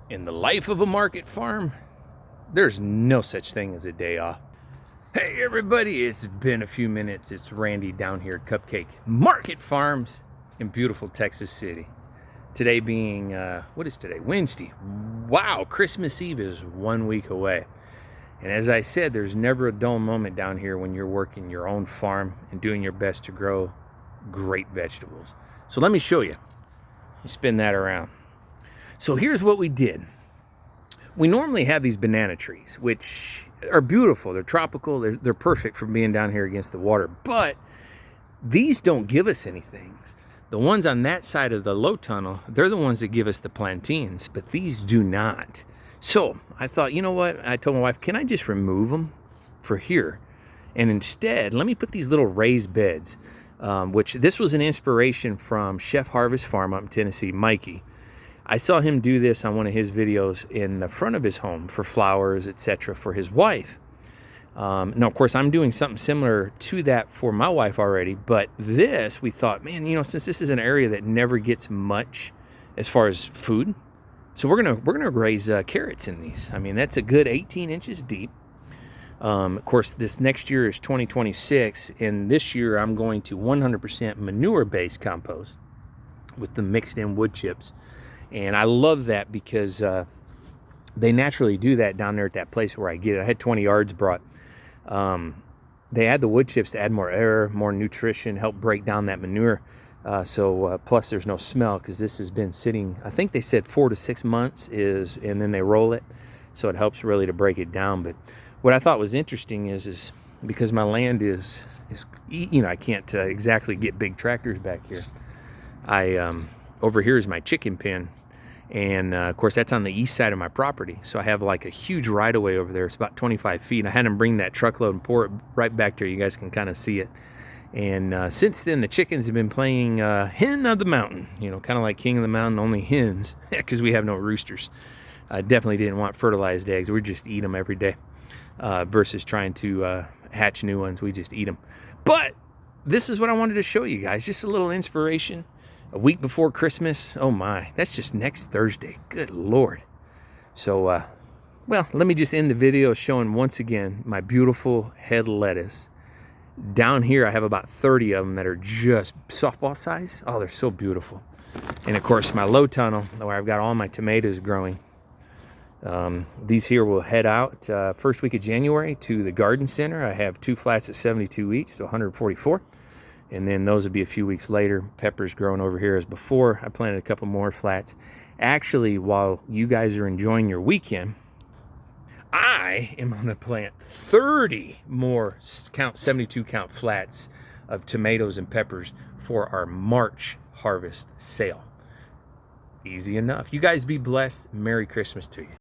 In the life of a market farm, there's no such thing as a day off. Hey everybody, it's been a few minutes. It's Randy down here at Cupcake Market Farms in beautiful Texas City. Today being, what is today? Wednesday. Wow, Christmas Eve is 1 week away. And as I said, there's never a dull moment down here when you're working your own farm and doing your best to grow great vegetables. So let me show you. You spin that around. So here's what we did. We normally have these banana trees, which are beautiful. They're tropical. They're perfect for being down here against the water. But these don't give us anything. The ones on that side of the low tunnel, they're the ones that give us the plantains, but these do not. So I thought, you know what? I told my wife, can I just remove them for here? And instead, let me put these little raised beds, which this was an inspiration from Chef Harvest Farm up in Tennessee, Mikey. I saw him do this on one of his videos in the front of his home for flowers, etc., for his wife. Now, of course, I'm doing something similar to that for my wife already, but this, we thought, man, you know, since this is an area that never gets much as far as food, so we're gonna raise carrots in these. I mean, that's a good 18 inches deep. Of course, this next year is 2026, and this year I'm going to 100% manure-based compost with the mixed-in wood chips. And I love that because they naturally do that down there at that place where I get it. I had 20 yards brought. They add the wood chips to add more air, more nutrition, help break down that manure. Plus there's no smell because this has been sitting, I think they said 4 to 6 months and then they roll it. So it helps really to break it down. But what I thought was interesting is because my land is you know, I can't exactly get big tractors back here. Over here is my chicken pen, and of course that's on the east side of my property, so I have like a huge right-of-way over there. It's about 25 feet. I had them bring that truckload and pour it right back there. You guys can kind of see it. And since then the chickens have been playing hen of the mountain, you know, kind of like king of the mountain, only hens, because we have no roosters. I definitely didn't want fertilized eggs. We just eat them every day versus trying to hatch new ones. We just eat them. But this is what I wanted to show you guys, just a little inspiration. A week before Christmas, oh my, that's just next Thursday. Good Lord. So, well, let me just end the video showing once again my beautiful head lettuce. Down here, I have about 30 of them that are just softball size. Oh, they're so beautiful. And of course, my low tunnel, where I've got all my tomatoes growing. These here will head out first week of January to the garden center. I have 2 flats at 72 each, so 144. And then those will be a few weeks later. Peppers growing over here as before. I planted a couple more flats. Actually, while you guys are enjoying your weekend, I am going to plant 30 more 72 count flats of tomatoes and peppers for our March harvest sale. Easy enough. You guys be blessed. Merry Christmas to you.